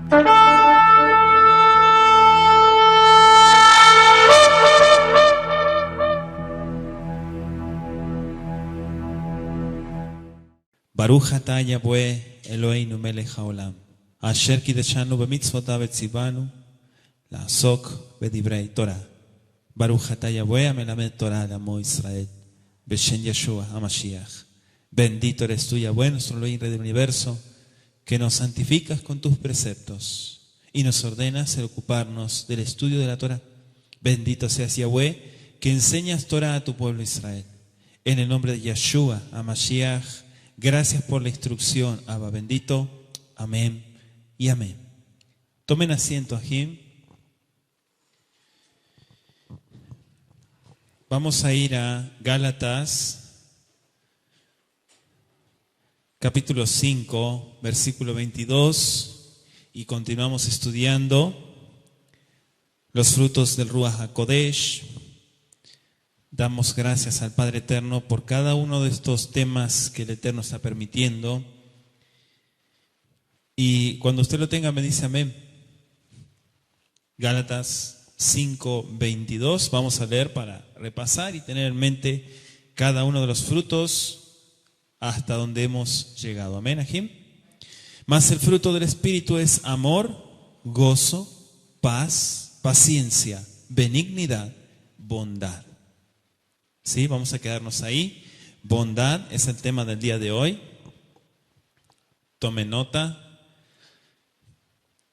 Baruch atah Yahweh Eloheinu melech haolam, asher kideshanu b'mitzvotav v'tzivanu, la'asok b'divrei Torah. Baruch atah Yahweh amelamed Torah la'amo Israel, b'shem Yeshua HaMashiach. Bendito eres tú, Yahweh, nuestro Elohim, Rey del universo, que nos santificas con tus preceptos y nos ordenas el ocuparnos del estudio de la Torah. Bendito seas, Yahweh, que enseñas Torah a tu pueblo Israel. En el nombre de Yeshua HaMashiach, gracias por la instrucción, Abba bendito. Amén y amén. Tomen asiento, Ajim. Vamos a ir a Gálatas, capítulo 5, versículo 22, y continuamos estudiando los frutos del Ruach HaKodesh. Damos gracias al Padre Eterno por cada uno de estos temas que el Eterno está permitiendo. Y cuando usted lo tenga me dice amén. Gálatas 5:22, vamos a leer para repasar y tener en mente cada uno de los frutos hasta donde hemos llegado. Amén, Ajim. Mas el fruto del Espíritu es amor, gozo, paz, paciencia, benignidad, bondad. Sí, vamos a quedarnos ahí. Bondad es el tema del día de hoy. Tome nota.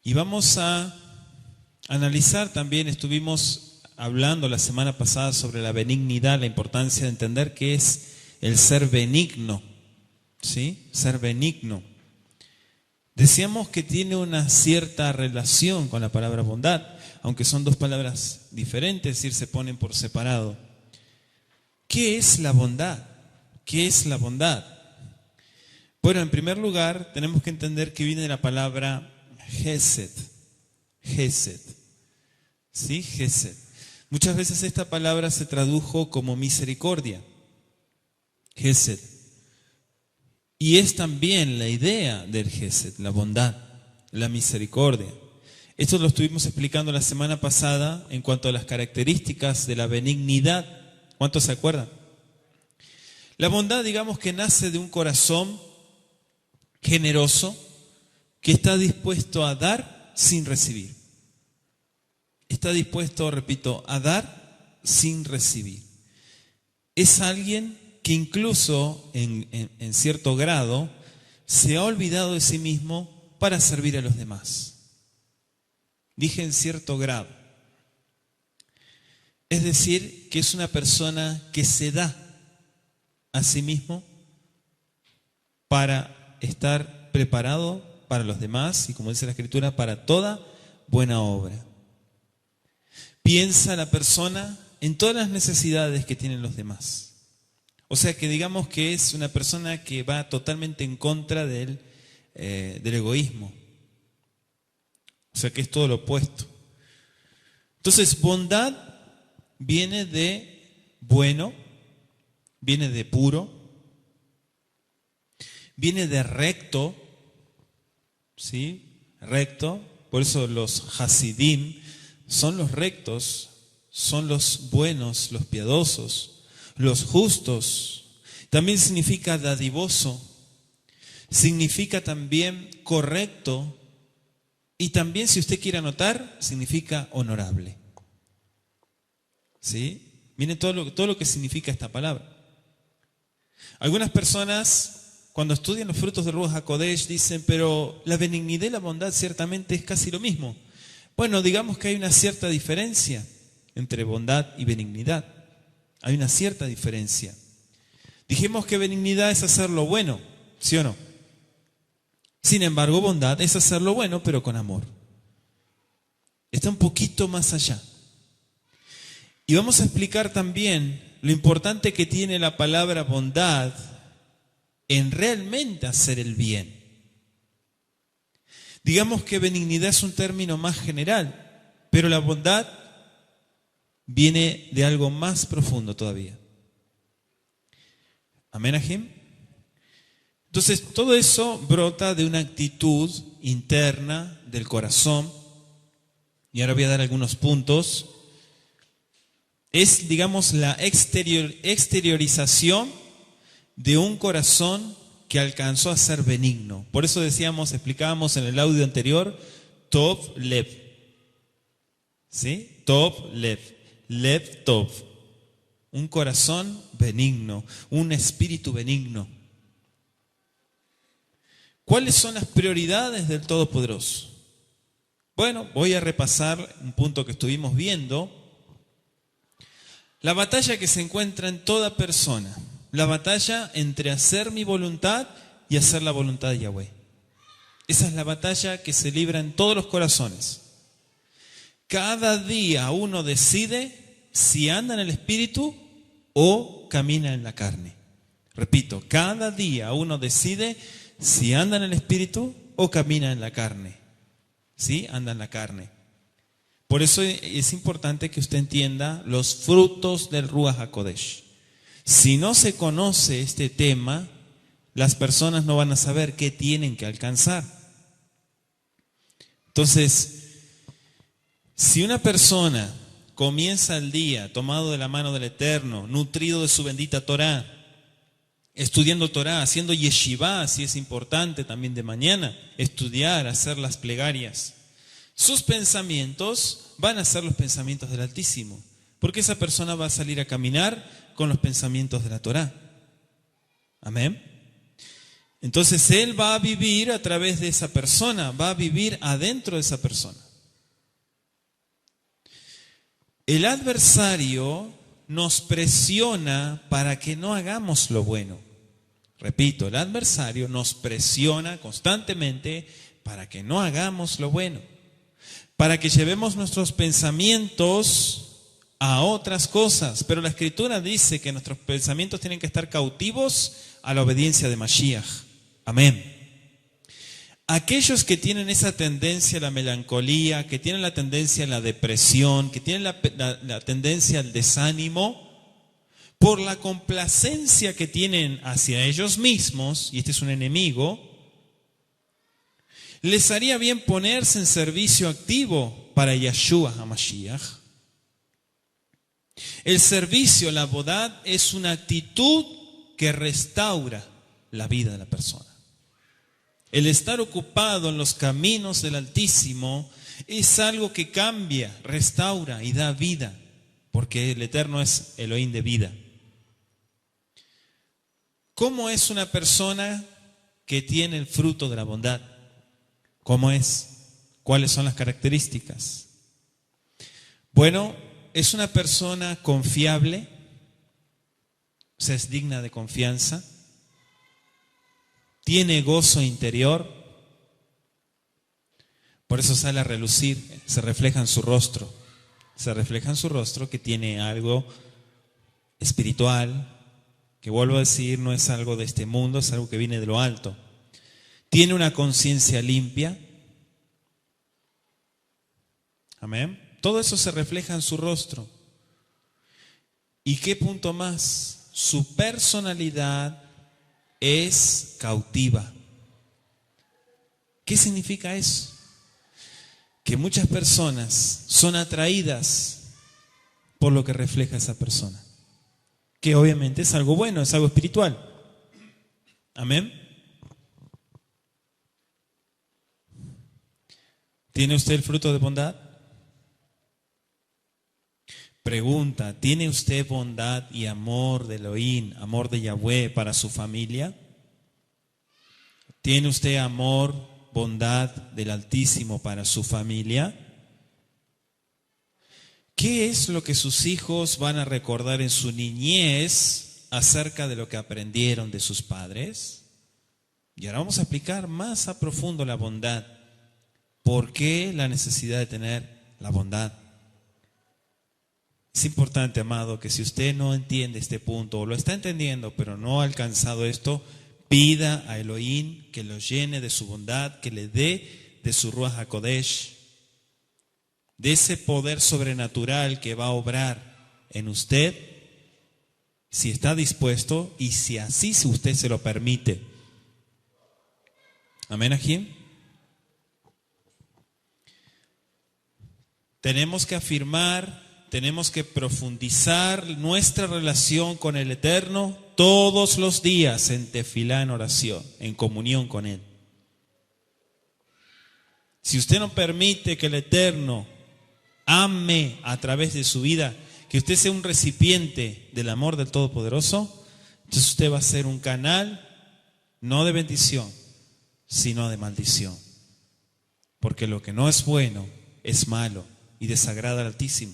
Y vamos a analizar también, estuvimos hablando la semana pasada sobre la benignidad, la importancia de entender qué es el ser benigno. ¿Sí? Ser benigno. Decíamos que tiene una cierta relación con la palabra bondad, aunque son dos palabras diferentes, es decir, se ponen por separado. ¿Qué es la bondad? ¿Qué es la bondad? Bueno, en primer lugar, tenemos que entender que viene de la palabra Hesed. Hesed. ¿Sí? Hesed. Muchas veces esta palabra se tradujo como misericordia. Hesed. Y es también la idea del Hesed, la bondad, la misericordia. Esto lo estuvimos explicando la semana pasada en cuanto a las características de la benignidad. ¿Cuántos se acuerdan? La bondad, digamos que nace de un corazón generoso que está dispuesto a dar sin recibir. Está dispuesto, repito, a dar sin recibir. Es alguien que incluso en cierto grado se ha olvidado de sí mismo para servir a los demás. Dije en cierto grado. Es decir, que es una persona que se da a sí mismo para estar preparado para los demás y, como dice la Escritura, para toda buena obra. Piensa la persona en todas las necesidades que tienen los demás. O sea que digamos que es una persona que va totalmente en contra del egoísmo. O sea que es todo lo opuesto. Entonces, bondad viene de bueno, viene de puro, viene de recto, ¿sí? Recto. Por eso los Hasidim son los rectos, son los buenos, los piadosos, los justos. También significa dadivoso, significa también correcto y también, si usted quiere anotar, significa honorable. ¿Sí? Miren todo lo que significa esta palabra. Algunas personas, cuando estudian los frutos del Ruach HaKodesh, dicen, pero la benignidad y la bondad ciertamente es casi lo mismo. Bueno, digamos que hay una cierta diferencia entre bondad y benignidad. Hay una cierta diferencia. Dijimos que benignidad es hacer lo bueno, ¿sí o no? Sin embargo, bondad es hacer lo bueno, pero con amor. Está un poquito más allá. Y vamos a explicar también lo importante que tiene la palabra bondad en realmente hacer el bien. Digamos que benignidad es un término más general, pero la bondad viene de algo más profundo todavía. Amén, Ajim. Entonces, todo eso brota de una actitud interna del corazón. Y ahora voy a dar algunos puntos. Es, digamos, la exteriorización de un corazón que alcanzó a ser benigno. Por eso explicábamos en el audio anterior, Tov Lev. ¿Sí? Tov Lev. Lev Tov. Un corazón benigno, un espíritu benigno. ¿Cuáles son las prioridades del Todopoderoso? Bueno, voy a repasar un punto que estuvimos viendo. La batalla que se encuentra en toda persona. La batalla entre hacer mi voluntad y hacer la voluntad de Yahweh. Esa es la batalla que se libra en todos los corazones. Cada día uno decide si anda en el espíritu o camina en la carne. Repito, cada día uno decide si anda en el espíritu o camina en la carne. ¿Sí? Anda en la carne. Por eso es importante que usted entienda los frutos del Ruach HaKodesh. Si no se conoce este tema, las personas no van a saber qué tienen que alcanzar. Entonces, si una persona comienza el día tomado de la mano del Eterno, nutrido de su bendita Torah, estudiando Torah, haciendo yeshivá, si es importante también de mañana, estudiar, hacer las plegarias, sus pensamientos van a ser los pensamientos del Altísimo, porque esa persona va a salir a caminar con los pensamientos de la Torah. Amén. Entonces él va a vivir a través de esa persona, va a vivir adentro de esa persona. El adversario nos presiona para que no hagamos lo bueno. Repito, el adversario nos presiona constantemente para que no hagamos lo bueno, para que llevemos nuestros pensamientos a otras cosas. Pero la Escritura dice que nuestros pensamientos tienen que estar cautivos a la obediencia de Mashiach. Amén. Aquellos que tienen esa tendencia a la melancolía, que tienen la tendencia a la depresión, que tienen la tendencia al desánimo, por la complacencia que tienen hacia ellos mismos, y este es un enemigo, les haría bien ponerse en servicio activo para Yeshua HaMashiach. El servicio, la bodad, es una actitud que restaura la vida de la persona. El estar ocupado en los caminos del Altísimo es algo que cambia, restaura y da vida, porque el Eterno es Elohim de vida. ¿Cómo es una persona que tiene el fruto de la bondad? ¿Cómo es? ¿Cuáles son las características? Bueno, es una persona confiable, o sea, es digna de confianza, tiene gozo interior, por eso sale a relucir, se refleja en su rostro que tiene algo espiritual, que vuelvo a decir, no es algo de este mundo, es algo que viene de lo alto. Tiene una conciencia limpia. Amén. Todo eso se refleja en su rostro. ¿Y qué punto más? Su personalidad es cautiva. ¿Qué significa eso? Que muchas personas son atraídas por lo que refleja esa persona, que obviamente es algo bueno, es algo espiritual. Amén. ¿Tiene usted el fruto de bondad? Pregunta, ¿tiene usted bondad y amor de Elohim, amor de Yahweh para su familia? ¿Tiene usted amor, bondad del Altísimo para su familia? ¿Qué es lo que sus hijos van a recordar en su niñez acerca de lo que aprendieron de sus padres? Y ahora vamos a explicar más a profundo la bondad. ¿Por qué la necesidad de tener la bondad? Es importante, amado, que si usted no entiende este punto, o lo está entendiendo, pero no ha alcanzado esto, pida a Elohim que lo llene de su bondad, que le dé de su Ruach HaKodesh, de ese poder sobrenatural que va a obrar en usted, si está dispuesto y si así usted se lo permite. Amén, Ajim. Tenemos que afirmar, tenemos que profundizar nuestra relación con el Eterno todos los días en tefilá, en oración, en comunión con Él. Si usted no permite que el Eterno ame a través de su vida, que usted sea un recipiente del amor del Todopoderoso, entonces usted va a ser un canal no de bendición, sino de maldición. Porque lo que no es bueno es malo y desagrada al Altísimo.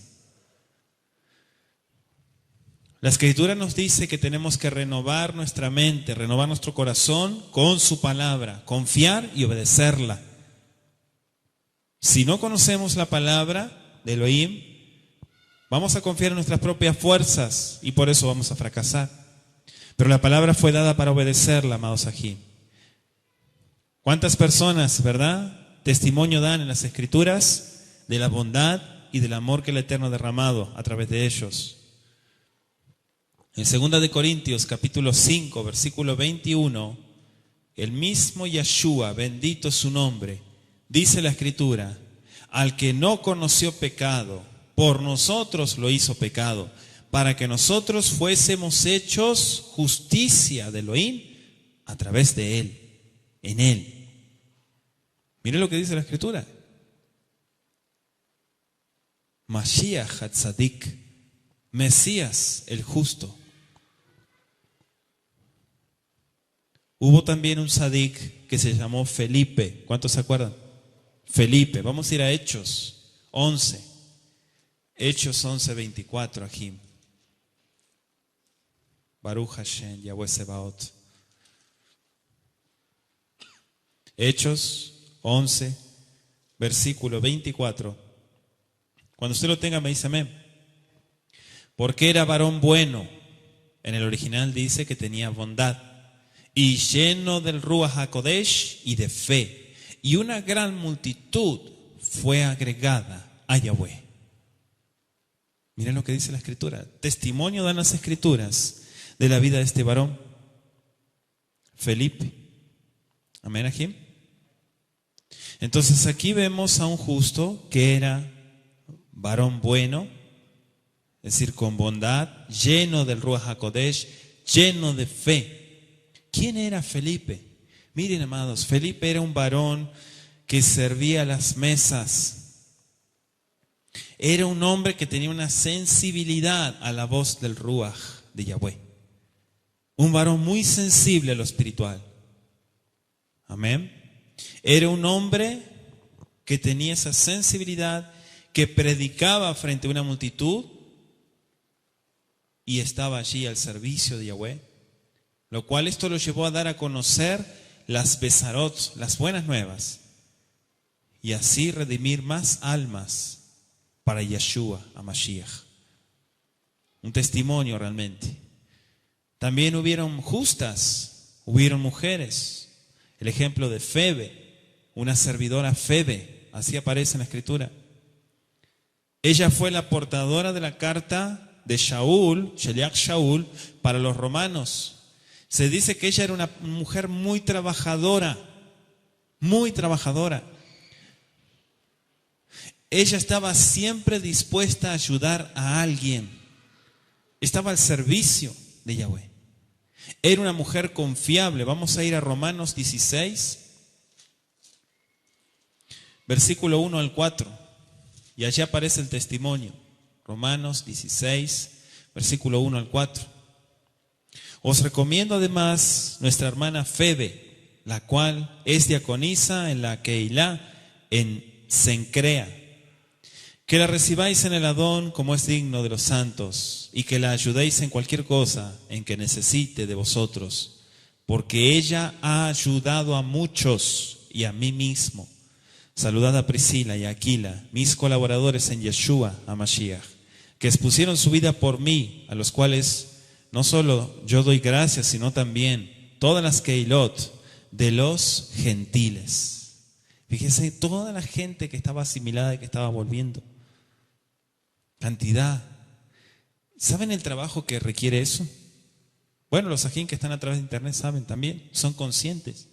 La Escritura nos dice que tenemos que renovar nuestra mente, renovar nuestro corazón con su palabra, confiar y obedecerla. Si no conocemos la palabra de Elohim, vamos a confiar en nuestras propias fuerzas y por eso vamos a fracasar. Pero la palabra fue dada para obedecerla, amados Ajim. ¿Cuántas personas, verdad, testimonio dan en las Escrituras de la bondad y del amor que el Eterno ha derramado a través de ellos? En 2 de Corintios, capítulo 5, versículo 21, el mismo Yeshua, bendito su nombre, dice la Escritura: al que no conoció pecado, por nosotros lo hizo pecado, para que nosotros fuésemos hechos justicia de Elohim a través de Él, en Él. Miren lo que dice la Escritura. Mashiach HaTzadik, Mesías el justo. Hubo también un tzadik que se llamó Felipe. ¿Cuántos se acuerdan? Felipe. Vamos a ir a Hechos 11. Hechos 11, 24, Ajim. Baruch Hashem, Yahweh Sebaot. Hechos 11, versículo 24. Cuando usted lo tenga me dice amén. Porque era varón bueno. En el original dice que tenía bondad. Y lleno del Ruach HaKodesh y de fe. Y una gran multitud fue agregada a Yahweh. Miren lo que dice la Escritura. Testimonio dan las Escrituras de la vida de este varón, Felipe. Amén, Ajim. Entonces aquí vemos a un justo que era varón bueno, es decir, con bondad, lleno del Ruach HaKodesh, lleno de fe. ¿Quién era Felipe? Miren, amados, Felipe era un varón que servía a las mesas. Era un hombre que tenía una sensibilidad a la voz del Ruach de Yahweh. Un varón muy sensible a lo espiritual. Amén. Era un hombre que tenía esa sensibilidad, que predicaba frente a una multitud y estaba allí al servicio de Yahweh. Lo cual esto lo llevó a dar a conocer las Besarot, las buenas nuevas, y así redimir más almas para Yeshua, a Mashiach. Un testimonio realmente. También hubieron justas, hubieron mujeres. El ejemplo de Febe, una servidora Febe, así aparece en la Escritura. Ella fue la portadora de la carta de Shaul, Sheliach Shaul, para los romanos. Se dice que ella era una mujer muy trabajadora, muy trabajadora. Ella estaba siempre dispuesta a ayudar a alguien. Estaba al servicio de Yahweh. Era una mujer confiable. Vamos a ir a Romanos 16, versículo 1 al 4. Y allí aparece el testimonio. Romanos 16, versículo 1 al 4. Os recomiendo además nuestra hermana Febe, la cual es diaconisa en la Keilah en Cencrea. Que la recibáis en el Adón como es digno de los santos, y que la ayudéis en cualquier cosa en que necesite de vosotros, porque ella ha ayudado a muchos y a mí mismo. Saludad a Priscila y a Aquila, mis colaboradores en Yeshua, a Mashiach, que expusieron su vida por mí, a los cuales no solo yo doy gracias, sino también todas las Keilot de los gentiles. Fíjese, toda la gente que estaba asimilada y que estaba volviendo. Cantidad. ¿Saben el trabajo que requiere eso? Bueno, los ajín que están a través de internet saben también, son conscientes.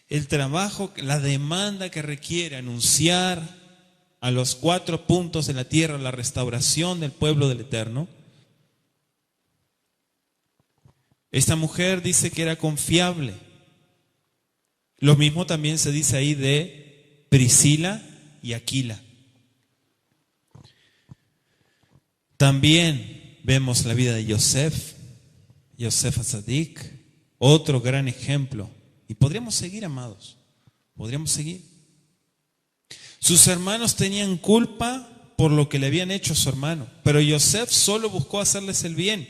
el trabajo, la demanda que requiere anunciar a los 4 puntos de la tierra la restauración del pueblo del Eterno. Esta mujer dice que era confiable. Lo mismo también se dice ahí de Priscila y Aquila. También vemos la vida de Yosef Atzadik, otro gran ejemplo. Y podríamos seguir, amados, podríamos seguir. Sus hermanos tenían culpa por lo que le habían hecho a su hermano, pero Yosef solo buscó hacerles el bien,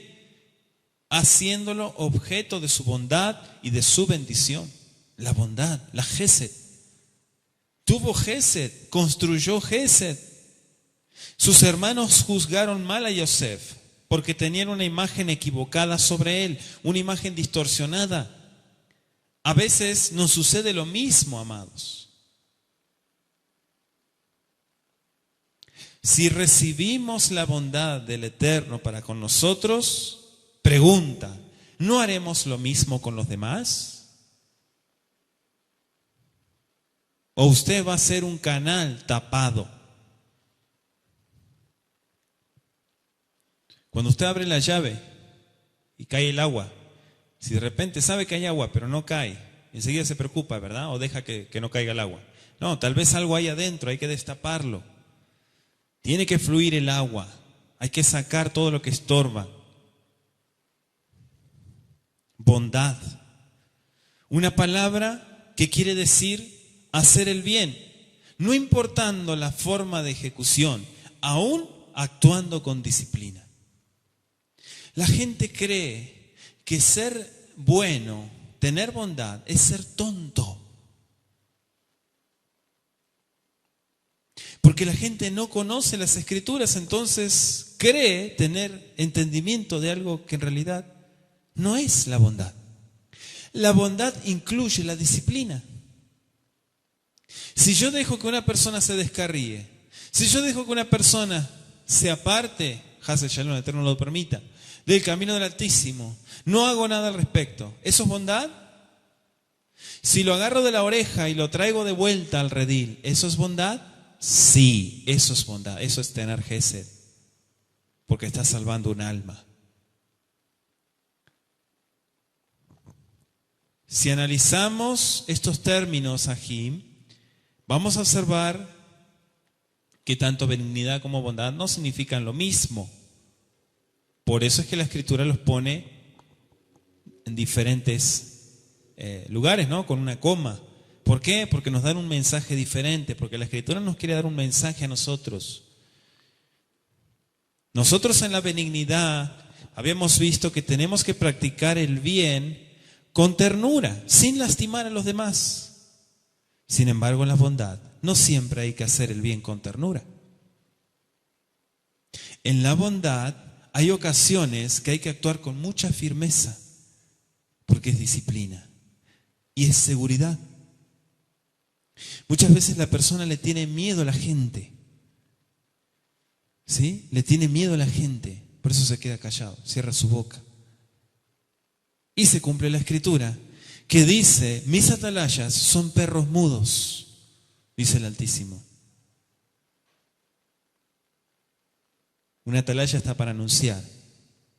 haciéndolo objeto de su bondad y de su bendición. La bondad, la Gesed. Tuvo Gesed, construyó Gesed. Sus hermanos juzgaron mal a Yosef porque tenían una imagen equivocada sobre él, una imagen distorsionada. A veces nos sucede lo mismo, amados. Si recibimos la bondad del Eterno para con nosotros, pregunta, ¿no haremos lo mismo con los demás? ¿O usted va a ser un canal tapado? Cuando usted abre la llave y cae el agua, si de repente sabe que hay agua pero no cae, enseguida se preocupa, ¿verdad? O deja que no caiga el agua. No, tal vez algo hay adentro, hay que destaparlo. Tiene que fluir el agua, hay que sacar todo lo que estorba. Bondad. Una palabra que quiere decir hacer el bien, no importando la forma de ejecución, aún actuando con disciplina. La gente cree que ser bueno, tener bondad, es ser tonto. Porque la gente no conoce las Escrituras, entonces cree tener entendimiento de algo que en realidad no es la bondad. La bondad incluye la disciplina. Si yo dejo que una persona se descarríe, si yo dejo que una persona se aparte, Hasel Shalom, el Eterno lo permita, del camino del Altísimo, no hago nada al respecto, ¿eso es bondad? Si lo agarro de la oreja y lo traigo de vuelta al redil, ¿eso es bondad? Sí, eso es bondad, eso es tener Gesed, porque está salvando un alma. Si analizamos estos términos, Ajim, vamos a observar que tanto benignidad como bondad no significan lo mismo. Por eso es que la Escritura los pone en diferentes lugares, ¿no? Con una coma. ¿Por qué? Porque nos dan un mensaje diferente, porque la Escritura nos quiere dar un mensaje a nosotros. Nosotros en la benignidad habíamos visto que tenemos que practicar el bien con ternura, sin lastimar a los demás. Sin embargo, en la bondad no siempre hay que hacer el bien con ternura. En la bondad hay ocasiones que hay que actuar con mucha firmeza, porque es disciplina y es seguridad. Muchas veces la persona le tiene miedo a la gente, ¿sí? Le tiene miedo a la gente, por eso se queda callado, cierra su boca. Y se cumple la Escritura que dice, mis atalayas son perros mudos, dice el Altísimo. Una atalaya está para anunciar,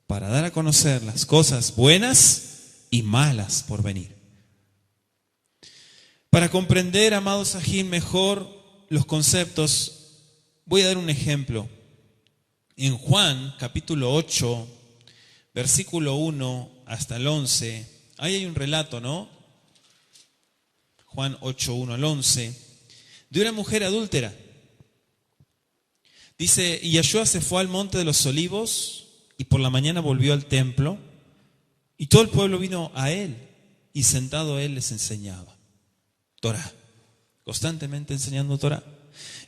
para dar a conocer las cosas buenas y malas por venir. Para comprender, amados Ajim, mejor los conceptos, voy a dar un ejemplo. En Juan, capítulo 8, versículo 1 hasta el 11, ahí hay un relato, ¿no? Juan 8, 1 al 11, de una mujer adúltera. Dice, y Yeshua se fue al monte de los olivos y por la mañana volvió al templo y todo el pueblo vino a él y sentado él les enseñaba Torah, constantemente enseñando Torah.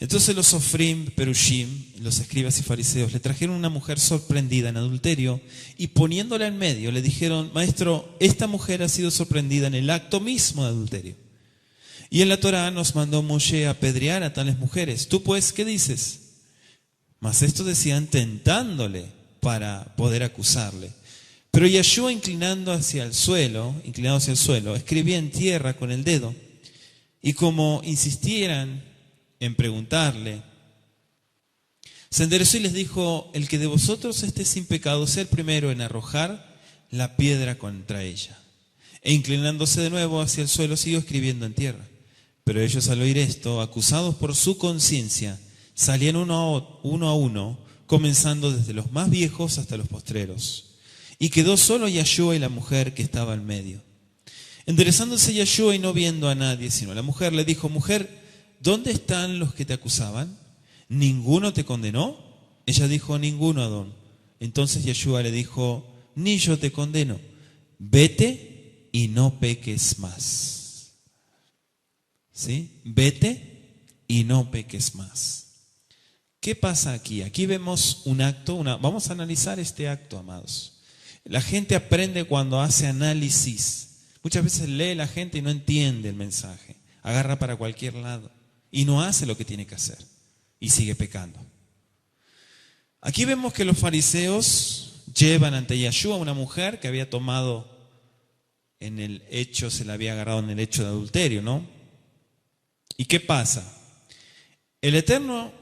Entonces los Sofrim, Perushim, los escribas y fariseos le trajeron una mujer sorprendida en adulterio y poniéndola en medio le dijeron, maestro, esta mujer ha sido sorprendida en el acto mismo de adulterio. Y en la Torah nos mandó Moshe a apedrear a tales mujeres. ¿Tú pues qué dices? Mas esto decían tentándole para poder acusarle. Pero Yeshua inclinado hacia el suelo, escribía en tierra con el dedo Y como insistieran en preguntarle, se enderezó y les dijo: el que de vosotros esté sin pecado, sea el primero en arrojar la piedra contra ella. E inclinándose de nuevo hacia el suelo, siguió escribiendo en tierra. Pero ellos, al oír esto, acusados por su conciencia, salían uno a uno, comenzando desde los más viejos hasta los postreros. Y quedó solo Yeshua y la mujer que estaba en medio. Enderezándose Yeshua y no viendo a nadie sino a la mujer, le dijo: mujer, ¿dónde están los que te acusaban? ¿Ninguno te condenó? Ella dijo: ninguno, Adón. Entonces Yeshua le dijo: ni yo te condeno. Vete y no peques más. ¿Sí? Vete y no peques más. ¿Qué pasa aquí? Aquí vemos un acto, vamos a analizar este acto, amados. La gente aprende cuando hace análisis. Muchas veces lee la gente y no entiende el mensaje. Agarra para cualquier lado y no hace lo que tiene que hacer. Y sigue pecando. Aquí vemos que los fariseos llevan ante Yeshua a una mujer que había tomado en el hecho, se la había agarrado en el hecho de adulterio, ¿no? ¿Y qué pasa? El eterno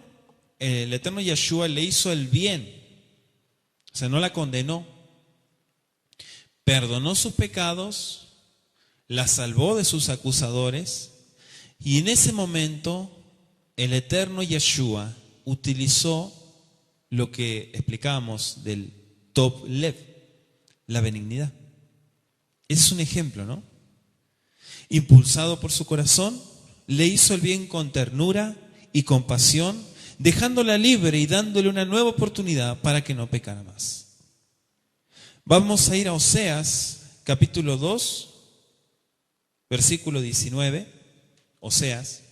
Yeshua le hizo el bien, o sea, no la condenó, perdonó sus pecados, la salvó de sus acusadores, y en ese momento el eterno Yeshua utilizó lo que explicábamos del Tov Lev, la benignidad. Ese es un ejemplo, ¿no? Impulsado por su corazón, le hizo el bien con ternura y compasión, dejándola libre y dándole una nueva oportunidad para que no pecara más. Vamos a ir a Oseas, capítulo 2, versículo 19. Oseas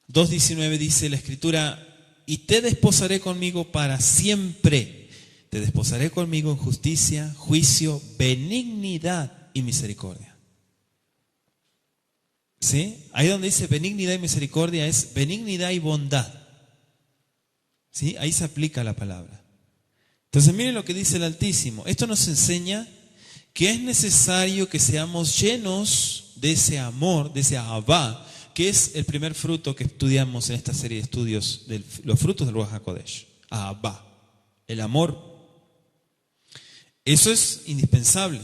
2:19 dice la Escritura: y te desposaré conmigo para siempre. Te desposaré conmigo en justicia, juicio, benignidad y misericordia. ¿Sí? Ahí donde dice benignidad y misericordia es benignidad y bondad. ¿Sí? Ahí se aplica la palabra. Entonces miren lo que dice el Altísimo. Esto nos enseña que es necesario que seamos llenos de ese amor, de ese ahavá, que es el primer fruto que estudiamos en esta serie de estudios de los frutos del Ruach HaKodesh. Ahavá, el amor. Eso es indispensable,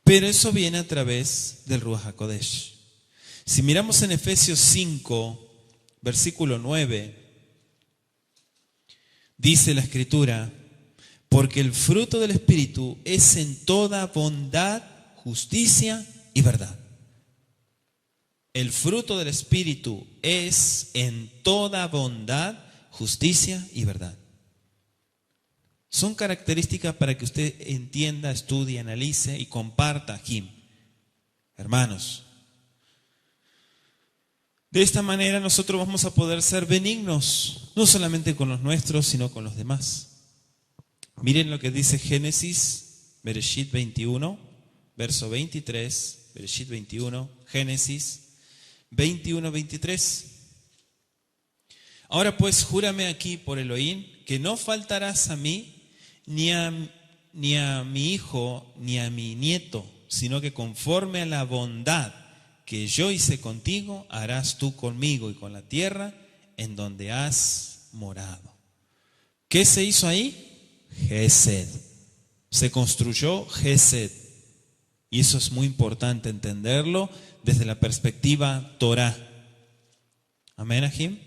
pero eso viene a través del Ruach HaKodesh. Si miramos en Efesios 5, versículo 9, dice la Escritura: porque el fruto del Espíritu es en toda bondad, justicia y verdad. El fruto del Espíritu es en toda bondad, justicia y verdad. Son características para que usted entienda, estudie, analice y comparta aquí. Hermanos, de esta manera nosotros vamos a poder ser benignos, no solamente con los nuestros, sino con los demás. Miren lo que dice Génesis, Bereshit 21, verso 23, Bereshit 21, Génesis 21, 23. Ahora pues, júrame aquí por Elohim que no faltarás a mí, ni a mi hijo, ni a mi nieto, sino que conforme a la bondad que yo hice contigo, harás tú conmigo y con la tierra en donde has morado. ¿Qué se hizo ahí? Gesed. Se construyó Gesed. Y eso es muy importante entenderlo desde la perspectiva Torah. Amén, Ajim.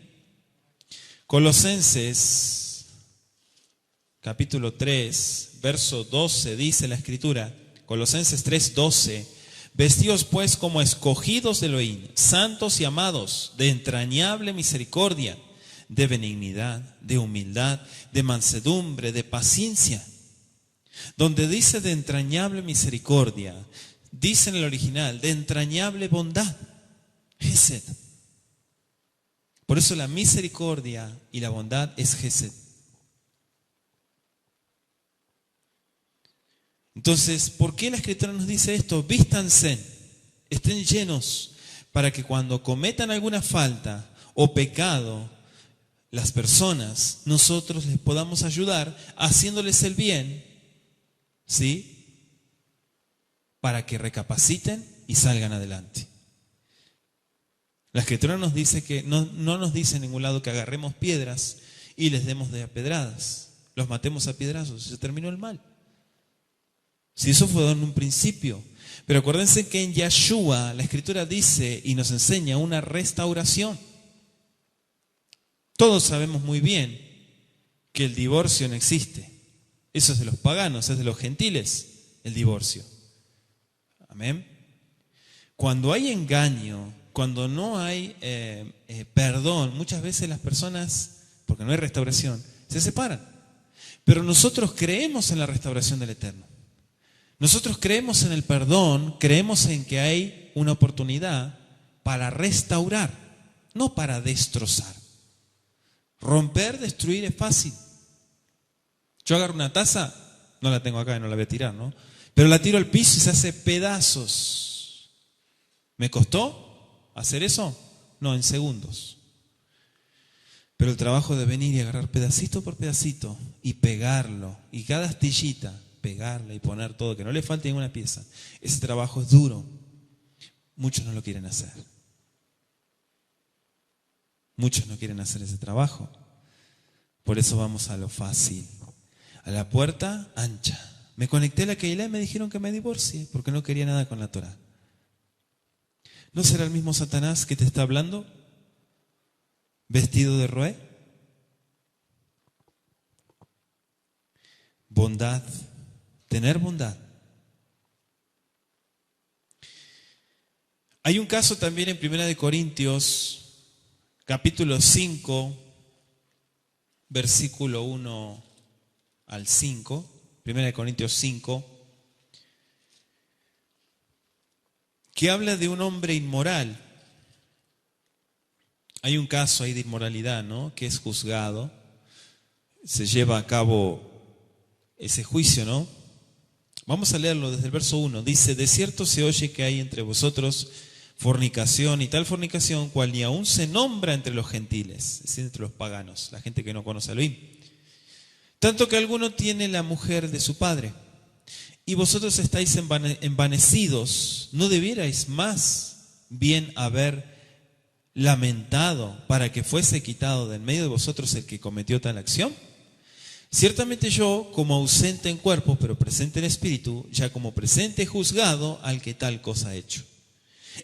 Colosenses capítulo 3, verso 12, dice la Escritura, Colosenses 3, 12: vestidos pues como escogidos de Elohim, santos y amados, de entrañable misericordia, de benignidad, de humildad, de mansedumbre, de paciencia. Donde dice de entrañable misericordia, dice en el original de entrañable bondad, Gesed. Por eso la misericordia y la bondad es Gesed. Entonces, ¿por qué la Escritura nos dice esto? Vístanse, estén llenos, para que cuando cometan alguna falta o pecado, las personas, nosotros les podamos ayudar haciéndoles el bien, ¿sí? Para que recapaciten y salgan adelante. La Escritura nos dice que no nos dice en ningún lado que agarremos piedras y les demos de a pedradas, los matemos a piedrazos y se terminó el mal. Si eso fue en un principio. Pero acuérdense que en Yeshua la Escritura dice y nos enseña una restauración. Todos sabemos muy bien que el divorcio no existe. Eso es de los paganos, es de los gentiles, el divorcio. Amén. Cuando hay engaño, cuando no hay perdón, muchas veces las personas, porque no hay restauración, se separan. Pero nosotros creemos en la restauración del Eterno. Nosotros creemos en el perdón, creemos en que hay una oportunidad para restaurar, no para destrozar. Romper, destruir es fácil. Yo agarro una taza, no la tengo acá y no la voy a tirar, ¿no? Pero la tiro al piso y se hace pedazos. ¿Me costó hacer eso? No, en segundos. Pero el trabajo de venir y agarrar pedacito por pedacito y pegarlo, y cada astillita, pegarla y poner todo, que no le falte ninguna pieza, ese trabajo es duro. Muchos no lo quieren hacer. Muchos no quieren hacer ese trabajo. Por eso vamos a lo fácil. A la puerta ancha. Me conecté a la Keilah y me dijeron que me divorcie porque no quería nada con la Torah. ¿No será el mismo Satanás que te está hablando? ¿Vestido de roé? Bondad. Tener bondad. Hay un caso también en 1 Corintios, capítulo 5, versículo 1 al 5, 1 Corintios 5, que habla de un hombre inmoral. Hay un caso ahí de inmoralidad, ¿no? Que es juzgado, se lleva a cabo ese juicio, ¿no? Vamos a leerlo desde el verso 1. Dice: de cierto se oye que hay entre vosotros fornicación, y tal fornicación cual ni aún se nombra entre los gentiles, es decir, entre los paganos, la gente que no conoce a Elohim. Tanto que alguno tiene la mujer de su padre, y vosotros estáis envanecidos. ¿No debierais más bien haber lamentado para que fuese quitado de en medio de vosotros el que cometió tal acción? Ciertamente yo, como ausente en cuerpo, pero presente en espíritu, ya como presente he juzgado al que tal cosa ha hecho.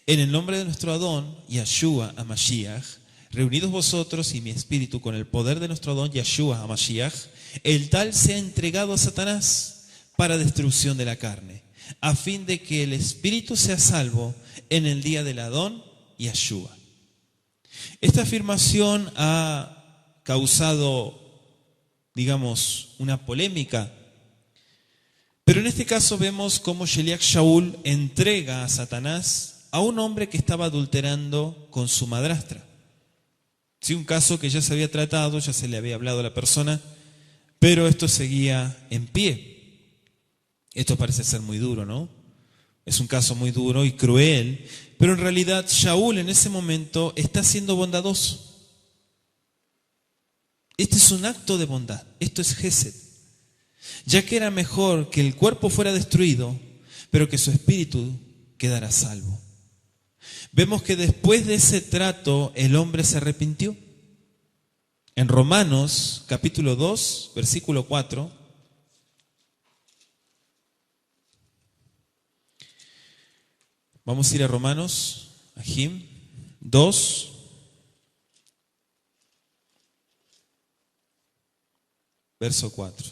En el nombre de nuestro Adón, Yeshua HaMashiach, reunidos vosotros y mi espíritu con el poder de nuestro Adón, Yeshua HaMashiach, el tal sea entregado a Satanás para destrucción de la carne, a fin de que el espíritu sea salvo en el día del Adón, Yeshua. Esta afirmación ha causado, digamos, una polémica. Pero en este caso vemos cómo Sheliach Shaul entrega a Satanás a un hombre que estaba adulterando con su madrastra. Sí, un caso que ya se había tratado, ya se le había hablado a la persona, pero esto seguía en pie. Esto parece ser muy duro, ¿no? Es un caso muy duro y cruel, pero en realidad Shaul en ese momento está siendo bondadoso. Este es un acto de bondad, esto es Gesed. Ya que era mejor que el cuerpo fuera destruido, pero que su espíritu quedara salvo. Vemos que después de ese trato el hombre se arrepintió. En Romanos capítulo 2, versículo 4, vamos a ir a Romanos, Ajim 2, verso 4.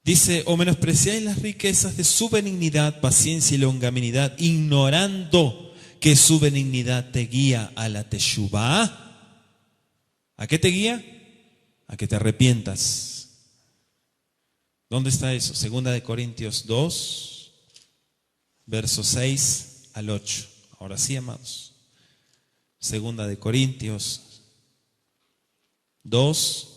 Dice: o menospreciáis las riquezas de su benignidad, paciencia y longanimidad, ignorando que su benignidad te guía a la teshuvá. ¿A qué te guía? A que te arrepientas. ¿Dónde está eso? Segunda de Corintios 2, versos 6 al 8. Ahora sí, amados. Segunda de Corintios 2,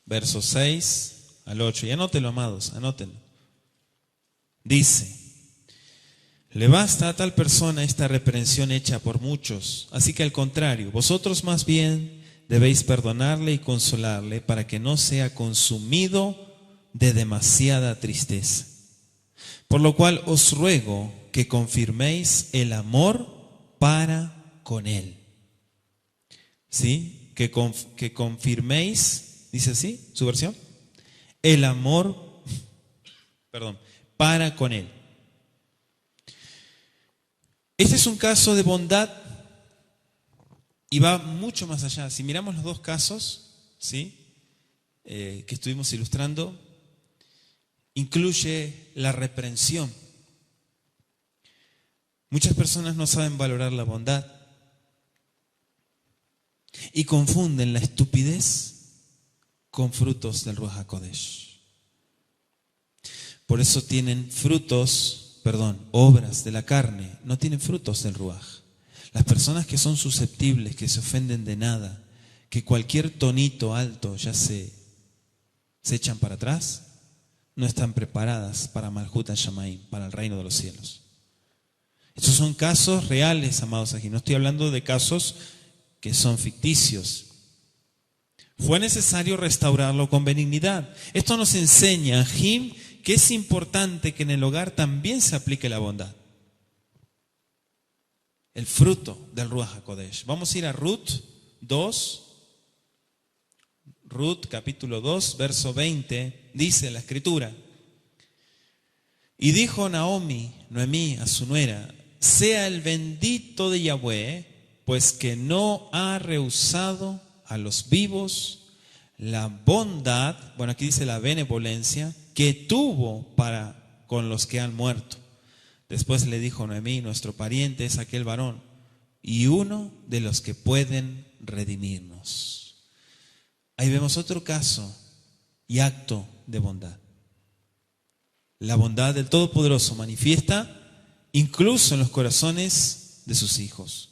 versos 6 al 8. Y anótenlo, amados, anótenlo. Dice: le basta a tal persona esta reprensión hecha por muchos, así que al contrario, vosotros más bien debéis perdonarle y consolarle para que no sea consumido de demasiada tristeza. Por lo cual os ruego que confirméis el amor para con Él. ¿Sí? Que confirméis, dice así su versión, el amor, para con Él. Este es un caso de bondad y va mucho más allá. Si miramos los dos casos, ¿sí? Que estuvimos ilustrando, incluye la reprensión. Muchas personas no saben valorar la bondad y confunden la estupidez con frutos del Ruach HaKodesh. Por eso tienen obras de la carne, no tienen frutos del Ruach. Las personas que son susceptibles, que se ofenden de nada, que cualquier tonito alto ya se echan para atrás, no están preparadas para Malhut HaShamayim, para el reino de los cielos. Estos son casos reales, amados aquí. No estoy hablando de casos que son ficticios. Fue necesario restaurarlo con benignidad. Esto nos enseña, Jim, que es importante que en el hogar también se aplique la bondad. El fruto del Ruach HaKodesh. Vamos a ir a Ruth 2. Ruth capítulo 2, verso 20, dice la Escritura: y dijo Noemí a su nuera: sea el bendito de Yahweh, pues que no ha rehusado a los vivos la bondad, bueno, aquí dice la benevolencia, que tuvo para con los que han muerto. Después le dijo Noemí: nuestro pariente es aquel varón, y uno de los que pueden redimirnos. Ahí vemos otro caso y acto de bondad. La bondad del Todopoderoso manifiesta incluso en los corazones de sus hijos.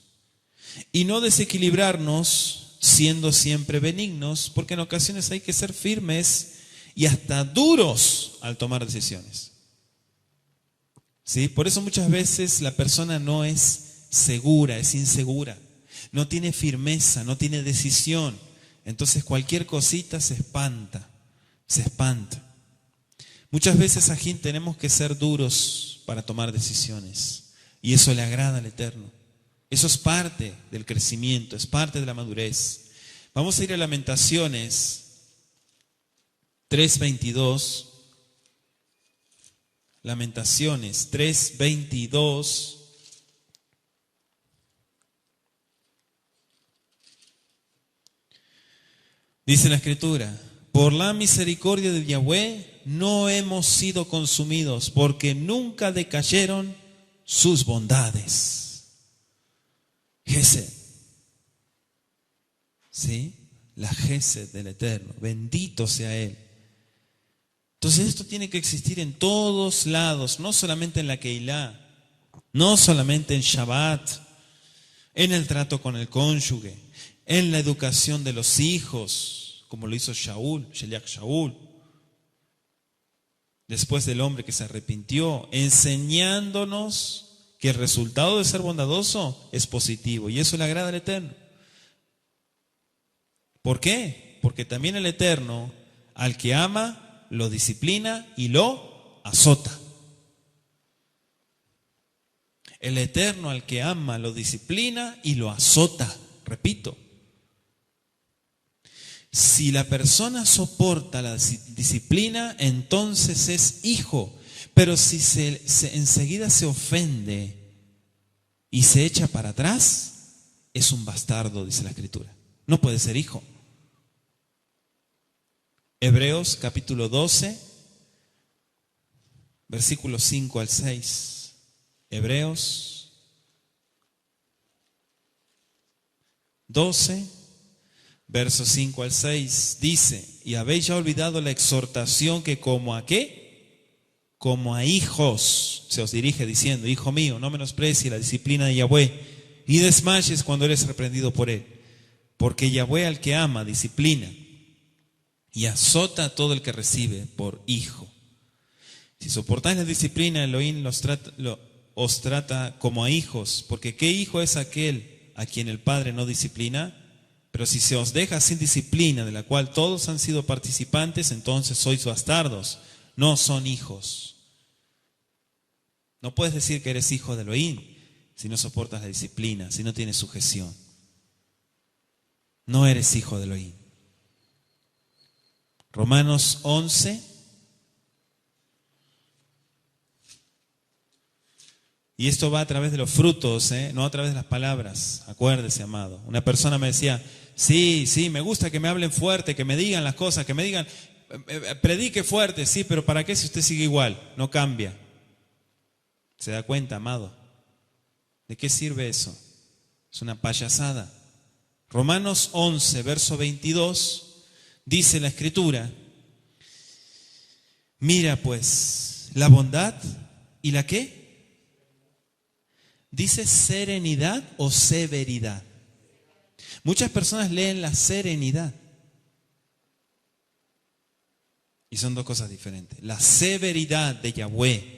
Y no desequilibrarnos siendo siempre benignos, porque en ocasiones hay que ser firmes y hasta duros al tomar decisiones. ¿Sí? Por eso muchas veces la persona no es segura, es insegura, no tiene firmeza, no tiene decisión. Entonces cualquier cosita se espanta. Muchas veces aquí tenemos que ser duros para tomar decisiones, y eso le agrada al Eterno. Eso es parte del crecimiento, es parte de la madurez. Vamos a ir a Lamentaciones 3:22. Lamentaciones 3:22. Dice la Escritura: por la misericordia de Yahweh no hemos sido consumidos, porque nunca decayeron sus bondades. Gesed. ¿Sí? La Gesed del Eterno. Bendito sea Él. Entonces esto tiene que existir en todos lados, no solamente en la Keilah, no solamente en Shabbat, en el trato con el cónyuge, en la educación de los hijos, como lo hizo Sheliach Shaul, después del hombre que se arrepintió, enseñándonos que el resultado de ser bondadoso es positivo, y eso le agrada al Eterno. ¿Por qué? Porque también el Eterno, al que ama, lo disciplina y lo azota. El Eterno, al que ama, lo disciplina y lo azota. Repito. Si la persona soporta la disciplina, entonces es hijo. Pero si enseguida se ofende y se echa para atrás, es un bastardo, dice la Escritura. No puede ser hijo. Hebreos capítulo 12, versículos 5 al 6. Hebreos 12, versos 5 al 6, dice: y habéis ya olvidado la exhortación que como a ¿qué? Como a hijos se os dirige, diciendo: hijo mío, no menosprecies la disciplina de Yahweh, y desmayes cuando eres reprendido por él. Porque Yahweh al que ama disciplina y azota a todo el que recibe por hijo. Si soportáis la disciplina, Elohim os trata como a hijos, porque ¿qué hijo es aquel a quien el Padre no disciplina? Pero si se os deja sin disciplina, de la cual todos han sido participantes, entonces sois bastardos, no son hijos. No puedes decir que eres hijo de Elohim si no soportas la disciplina, si no tienes sujeción. No eres hijo de Elohim. Romanos 11. Y esto va a través de los frutos, no a través de las palabras. Acuérdese, amado. Una persona me decía, sí, me gusta que me hablen fuerte, que me digan las cosas, que me digan, predique fuerte, sí, pero ¿para qué si usted sigue igual? No cambia. ¿Se da cuenta, amado? ¿De qué sirve eso? Es una payasada. Romanos 11, verso 22, dice la Escritura, mira pues, la bondad y la ¿qué? ¿Dice serenidad o severidad? Muchas personas leen la serenidad. Y son dos cosas diferentes. La severidad de Yahweh.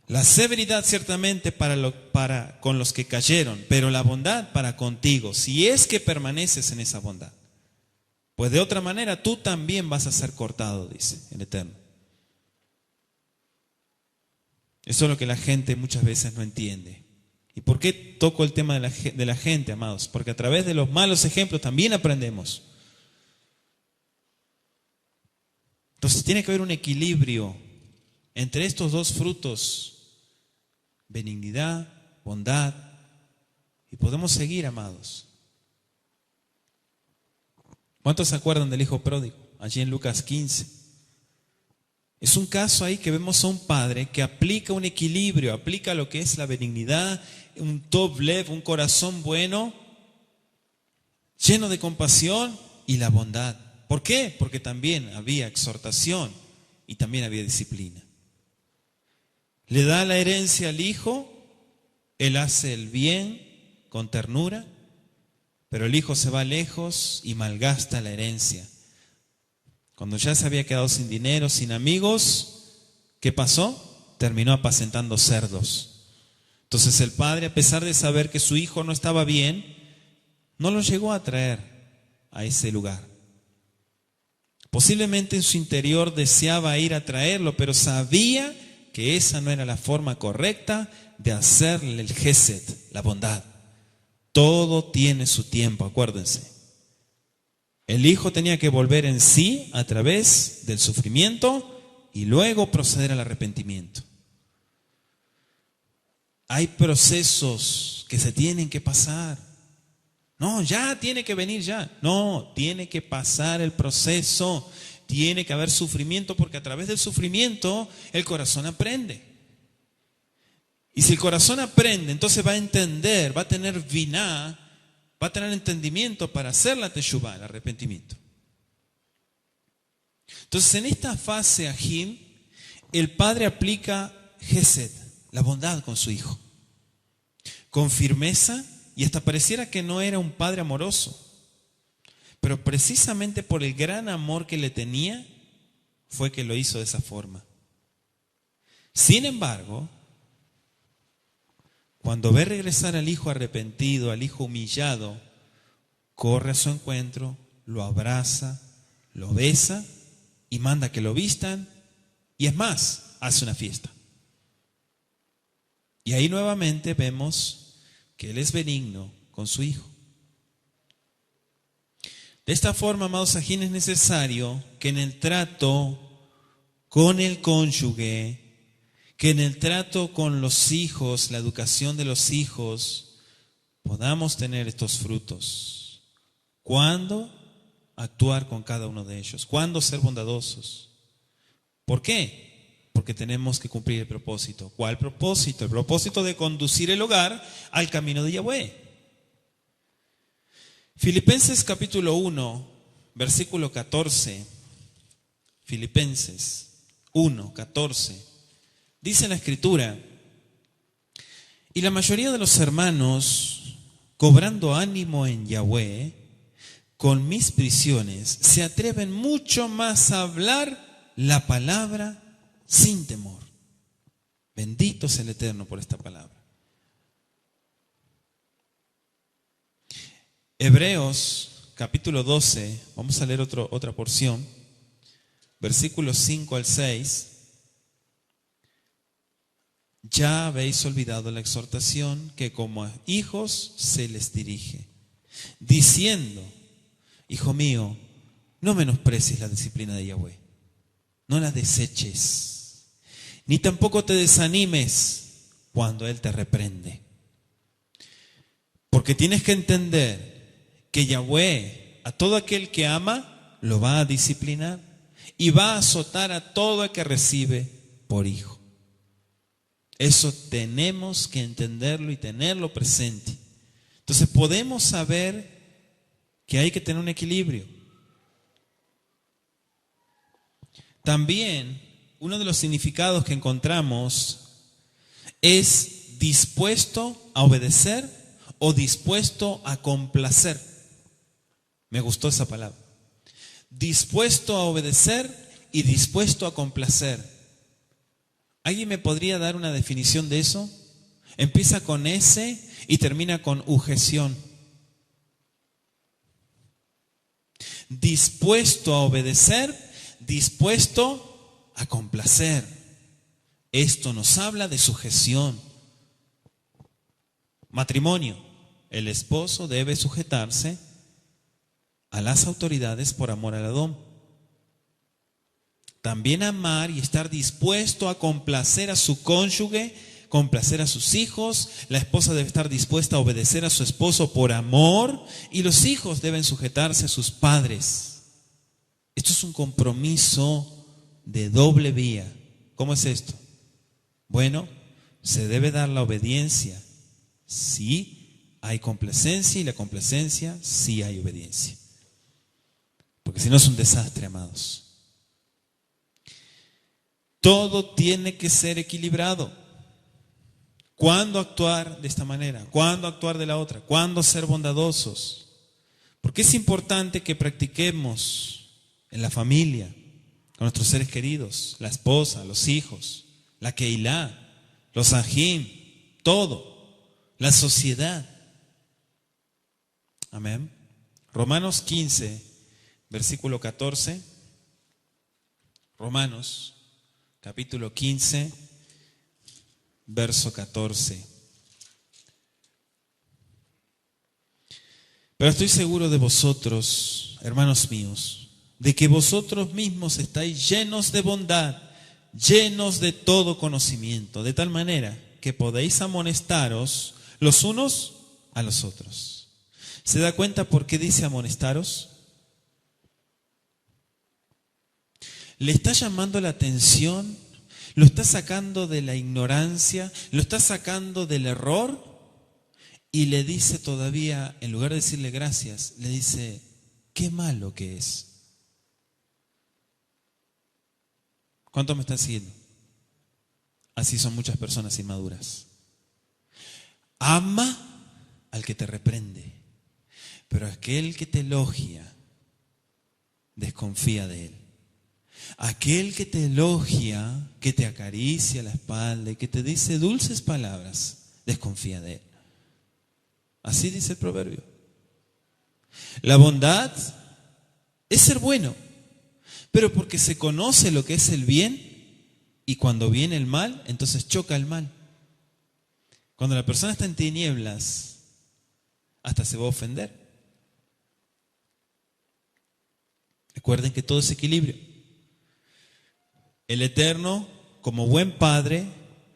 La severidad ciertamente para con los que cayeron, pero la bondad para contigo, si es que permaneces en esa bondad. Pues de otra manera tú también vas a ser cortado, dice el Eterno. Eso es lo que la gente muchas veces no entiende. ¿Y por qué toco el tema de la gente, amados? Porque a través de los malos ejemplos también aprendemos. Entonces tiene que haber un equilibrio entre estos dos frutos, benignidad, bondad, y podemos seguir, amados. ¿Cuántos se acuerdan del hijo pródigo? Allí en Lucas 15. Es un caso ahí que vemos a un padre que aplica un equilibrio, aplica lo que es la benignidad, un tov lev, un corazón bueno, lleno de compasión y la bondad. ¿Por qué? Porque también había exhortación y también había disciplina. Le da la herencia al hijo, él hace el bien con ternura, pero el hijo se va lejos y malgasta la herencia. Cuando ya se había quedado sin dinero, sin amigos, ¿qué pasó? Terminó apacentando cerdos. Entonces el padre, a pesar de saber que su hijo no estaba bien, no lo llegó a traer a ese lugar. Posiblemente en su interior deseaba ir a traerlo, pero sabía que esa no era la forma correcta de hacerle el gesed, la bondad. Todo tiene su tiempo, acuérdense. El hijo tenía que volver en sí a través del sufrimiento y luego proceder al arrepentimiento. Hay procesos que se tienen que pasar. No, ya tiene que venir ya. No, tiene que pasar el proceso. Tiene que haber sufrimiento porque a través del sufrimiento el corazón aprende. Y si el corazón aprende, entonces va a entender, va a tener biná, va a tener entendimiento para hacer la teshuvá, el arrepentimiento. Entonces en esta fase Ahim, el padre aplica Gesed, la bondad con su hijo, con firmeza, y hasta pareciera que no era un padre amoroso, pero precisamente por el gran amor que le tenía, fue que lo hizo de esa forma. Sin embargo, cuando ve regresar al hijo arrepentido, al hijo humillado, corre a su encuentro, lo abraza, lo besa y manda que lo vistan, y es más, hace una fiesta. Y ahí nuevamente vemos que él es benigno con su hijo. De esta forma, amados ajín, es necesario que en el trato con el cónyuge, que en el trato con los hijos, la educación de los hijos, podamos tener estos frutos. ¿Cuándo? Actuar con cada uno de ellos. ¿Cuándo ser bondadosos? ¿Por qué? Porque tenemos que cumplir el propósito. ¿Cuál propósito? El propósito de conducir el hogar al camino de Yahweh. Filipenses capítulo 1, versículo 14. Filipenses 1, 14. Dice la Escritura: y la mayoría de los hermanos, cobrando ánimo en Yahweh, con mis prisiones, se atreven mucho más a hablar la palabra sin temor. Bendito sea el Eterno por esta palabra. Hebreos capítulo 12, vamos a leer otra porción, versículos 5 al 6. Ya habéis olvidado la exhortación que como a hijos se les dirige, diciendo: Hijo mío, no menosprecies la disciplina de Yahweh, no la deseches, ni tampoco te desanimes cuando Él te reprende. Porque tienes que entender que Yahweh, a todo aquel que ama, lo va a disciplinar y va a azotar a todo el que recibe por hijo. Eso tenemos que entenderlo y tenerlo presente. Entonces podemos saber que hay que tener un equilibrio. También uno de los significados que encontramos es dispuesto a obedecer o dispuesto a complacer. Me gustó esa palabra. Dispuesto a obedecer y dispuesto a complacer. ¿Alguien me podría dar una definición de eso? Empieza con S y termina con ujeción. Dispuesto a obedecer, dispuesto a complacer. Esto nos habla de sujeción. Matrimonio. El esposo debe sujetarse a las autoridades por amor al Adón. También amar y estar dispuesto a complacer a su cónyuge, complacer a sus hijos. La esposa debe estar dispuesta a obedecer a su esposo por amor y los hijos deben sujetarse a sus padres. Esto es un compromiso de doble vía. ¿Cómo es esto? Bueno, se debe dar la obediencia. Sí, hay complacencia y la complacencia sí hay obediencia. Porque si no es un desastre, amados. Todo tiene que ser equilibrado. ¿Cuándo actuar de esta manera? ¿Cuándo actuar de la otra? ¿Cuándo ser bondadosos? Porque es importante que practiquemos en la familia, con nuestros seres queridos, la esposa, los hijos, la Keilah, los Ajim, todo, la sociedad. Amén. Romanos 15, versículo 14. Romanos, capítulo 15, verso 14. Pero estoy seguro de vosotros, hermanos míos, de que vosotros mismos estáis llenos de bondad, llenos de todo conocimiento, de tal manera que podéis amonestaros los unos a los otros. ¿Se da cuenta por qué dice amonestaros? Le está llamando la atención, lo está sacando de la ignorancia, lo está sacando del error y le dice todavía, en lugar de decirle gracias, le dice, qué malo que es. ¿Cuántos me están siguiendo? Así son muchas personas inmaduras. Ama al que te reprende, pero aquel que te elogia, desconfía de él. Aquel que te elogia, que te acaricia la espalda y que te dice dulces palabras, desconfía de él. Así dice el proverbio. La bondad es ser bueno, pero porque se conoce lo que es el bien y cuando viene el mal, entonces choca el mal. Cuando la persona está en tinieblas, hasta se va a ofender. Recuerden que todo es equilibrio. El Eterno, como buen Padre,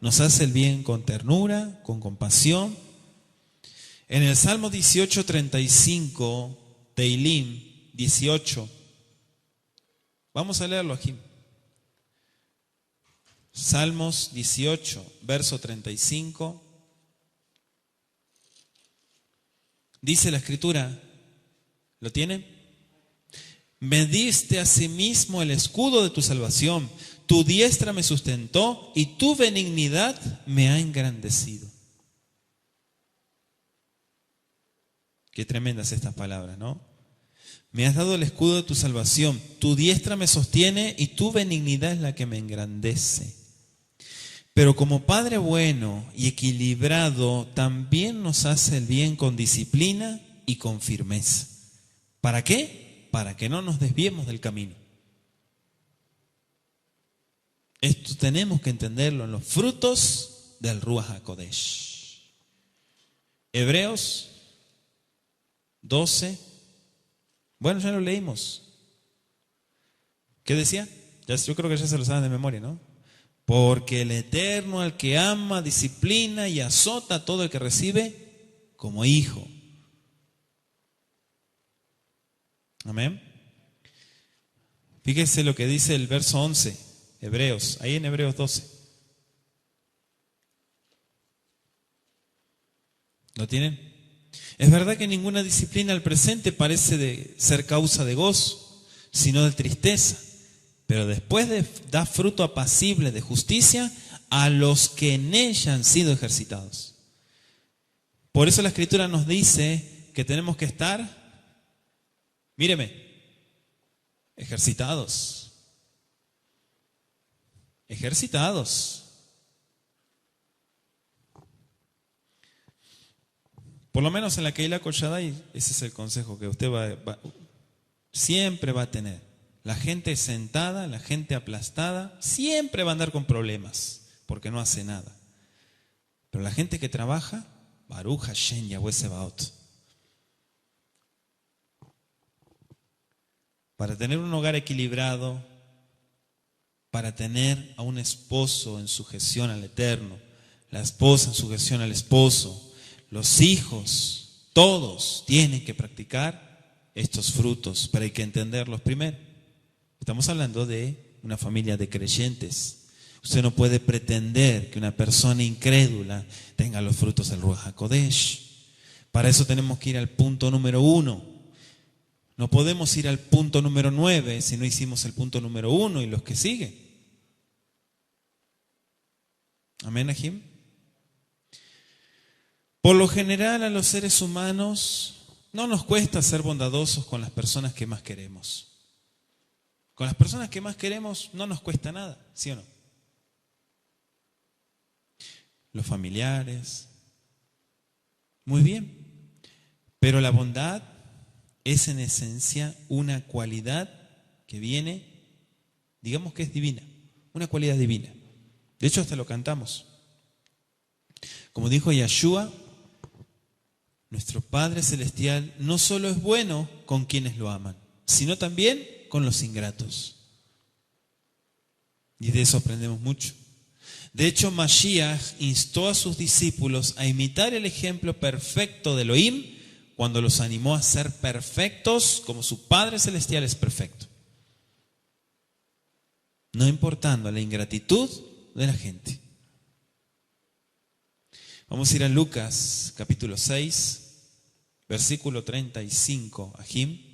nos hace el bien con ternura, con compasión. En el Salmo 18:35, Teilim 18, vamos a leerlo aquí. Salmos 18, verso 35. Dice la Escritura, ¿lo tiene? Me diste asimismo el escudo de tu salvación, tu diestra me sustentó y tu benignidad me ha engrandecido. Qué tremendas estas palabras, ¿no? Me has dado el escudo de tu salvación, tu diestra me sostiene y tu benignidad es la que me engrandece. Pero como Padre bueno y equilibrado, también nos hace el bien con disciplina y con firmeza. ¿Para qué? Para que no nos desviemos del camino. Esto tenemos que entenderlo en los frutos del Ruach HaKodesh. Hebreos 12. Bueno, ya lo leímos. ¿Qué decía? Yo creo que ya se lo saben de memoria, ¿no? Porque el Eterno al que ama, disciplina y azota a todo el que recibe como hijo. Amén. Fíjese lo que dice el verso 11, Hebreos, ahí en Hebreos 12. ¿Lo tienen? Es verdad que ninguna disciplina al presente parece ser causa de gozo, sino de tristeza. Pero después da fruto apacible de justicia a los que en ella han sido ejercitados. Por eso la Escritura nos dice que tenemos que estar, míreme, ejercitados. Ejercitados. Por lo menos en la Keilah Kol Shaddai, ese es el consejo que usted siempre va a tener. La gente sentada, la gente aplastada, siempre va a andar con problemas, porque no hace nada. Pero la gente que trabaja, Baruch Hashem Yahweh Sebaot. Para tener un hogar equilibrado, para tener a un esposo en sujeción al Eterno, la esposa en sujeción al esposo, los hijos, todos tienen que practicar estos frutos, pero hay que entenderlos primero. Estamos hablando de una familia de creyentes. Usted no puede pretender que una persona incrédula tenga los frutos del Ruach HaKodesh. Para eso tenemos que ir al punto número 1. No podemos ir al punto número 9 si no hicimos el punto número 1 y los que siguen. Amén, Ajim. Por lo general a los seres humanos no nos cuesta ser bondadosos con las personas que más queremos. Con las personas que más queremos no nos cuesta nada, ¿sí o no? Los familiares, muy bien. Pero la bondad es en esencia una cualidad que viene, digamos que es divina, una cualidad divina. De hecho, hasta lo cantamos. Como dijo Yeshua, nuestro Padre Celestial no solo es bueno con quienes lo aman, sino también con los ingratos. Y de eso aprendemos mucho. De hecho, Mashiach instó a sus discípulos a imitar el ejemplo perfecto de Elohim cuando los animó a ser perfectos como su Padre Celestial es perfecto. No importando la ingratitud de la gente. Vamos a ir a Lucas capítulo 6, versículo 35, Ajim.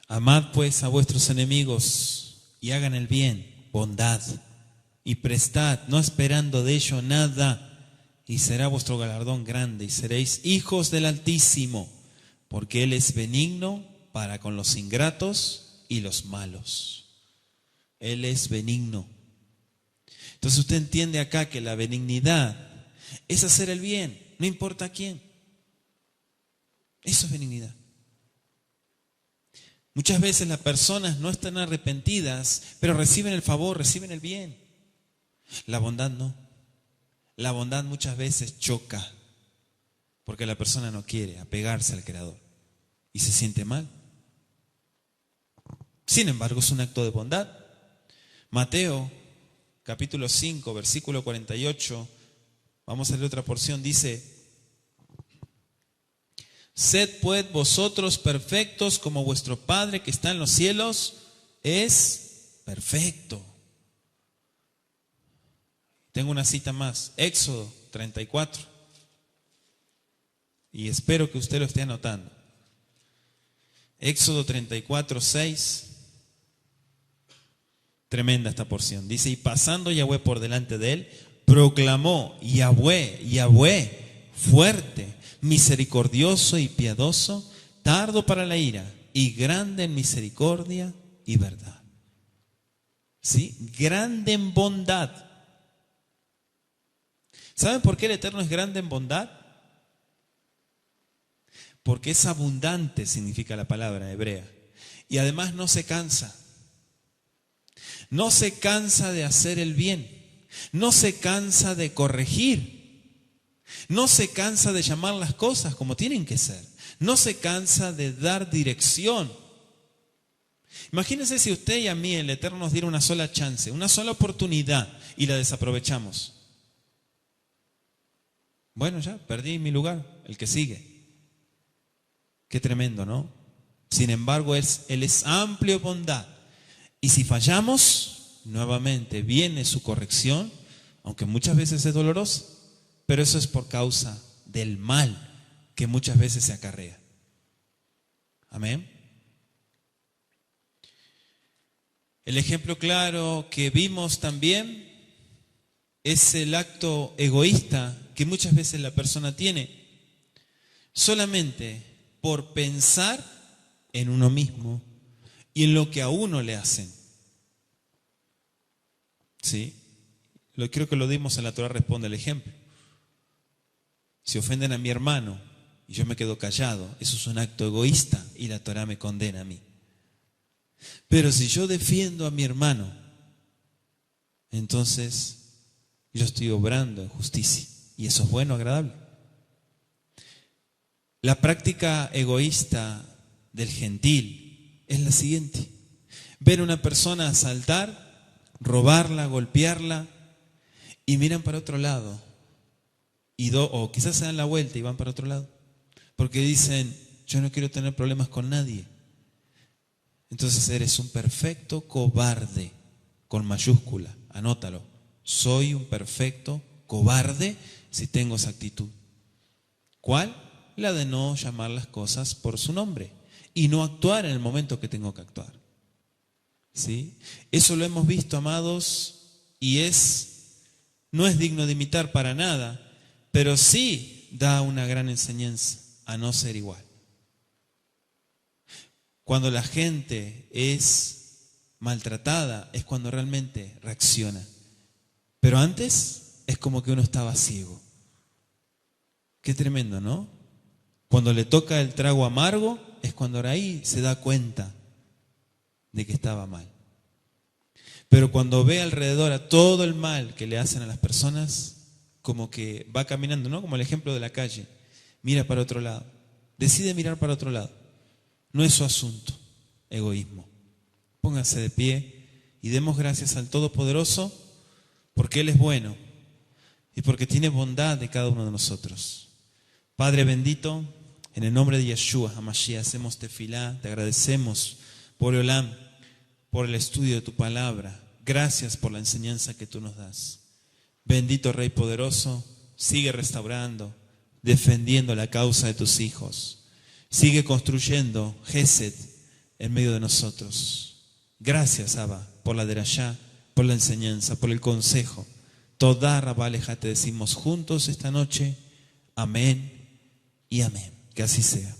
Amad pues a vuestros enemigos y hagan el bien, bondad, y prestad, no esperando de ello nada, y será vuestro galardón grande, y seréis hijos del Altísimo, porque Él es benigno para con los ingratos y los malos. Él es benigno. Entonces usted entiende acá que la benignidad es hacer el bien, no importa a quién. Eso es benignidad. Muchas veces las personas no están arrepentidas, pero reciben el favor, reciben el bien. La bondad no. La bondad muchas veces choca, porque la persona no quiere apegarse al Creador y se siente mal. Sin embargo, es un acto de bondad. Mateo, capítulo 5, versículo 48, vamos a leer otra porción, dice: sed pues vosotros perfectos como vuestro Padre que está en los cielos es perfecto. Tengo una cita más, Éxodo 34. Y espero que usted lo esté anotando. Éxodo 34, 6. Tremenda esta porción. Dice: y pasando Yahweh por delante de él, proclamó: Yahweh, Yahweh, fuerte, misericordioso y piadoso, tardo para la ira y grande en misericordia y verdad. ¿Sí? Grande en bondad. ¿Saben por qué el Eterno es grande en bondad? porque es abundante, significa la palabra hebrea. Y además no se cansa. No se cansa de hacer el bien. No se cansa de corregir. No se cansa de llamar las cosas como tienen que ser. No se cansa de dar dirección. Imagínense si usted y a mí el Eterno nos diera una sola chance, una sola oportunidad y la desaprovechamos. Bueno, ya, perdí mi lugar, el que sigue. Qué tremendo, ¿no? Sin embargo, Él es amplio bondad. Y si fallamos, nuevamente viene su corrección, aunque muchas veces es doloroso, pero eso es por causa del mal que muchas veces se acarrea. Amén. El ejemplo claro que vimos también es el acto egoísta que muchas veces la persona tiene solamente por pensar en uno mismo y en lo que a uno le hacen. ¿Sí? Creo que lo dimos en la Torah Responde el ejemplo. Si ofenden a mi hermano y yo me quedo callado, eso es un acto egoísta y la Torah me condena a mí. Pero si yo defiendo a mi hermano, entonces yo estoy obrando en justicia y eso es bueno, agradable. La práctica egoísta del gentil es la siguiente: ver a una persona asaltar, robarla, golpearla y miran para otro lado o quizás se dan la vuelta y van para otro lado porque dicen, yo no quiero tener problemas con nadie. Entonces eres un perfecto cobarde, con mayúscula, anótalo. Soy un perfecto cobarde si tengo esa actitud. ¿Cuál? La de no llamar las cosas por su nombre y no actuar en el momento que tengo que actuar. ¿Sí? Eso lo hemos visto, amados, y no es digno de imitar para nada, pero sí da una gran enseñanza a no ser igual. Cuando la gente es maltratada es cuando realmente reacciona. Pero antes es como que uno estaba ciego. Qué tremendo, ¿no? Cuando le toca el trago amargo es cuando ahora ahí se da cuenta de que estaba mal. Pero cuando ve alrededor a todo el mal que le hacen a las personas, como que va caminando, ¿no? Como el ejemplo de la calle. Mira para otro lado. Decide mirar para otro lado. No es su asunto, egoísmo. Póngase de pie y demos gracias al Todopoderoso porque Él es bueno y porque tiene bondad de cada uno de nosotros. Padre bendito, en el nombre de Yeshua HaMashiach hacemos tefilá, te agradecemos por Olam, por el estudio de tu palabra. Gracias por la enseñanza que tú nos das. Bendito Rey poderoso, sigue restaurando, defendiendo la causa de tus hijos. Sigue construyendo Gesed en medio de nosotros. Gracias, Abba, por la derashá, por la enseñanza, por el consejo. Todá Rabá Leja te decimos juntos esta noche. Amén y amén. Que así sea.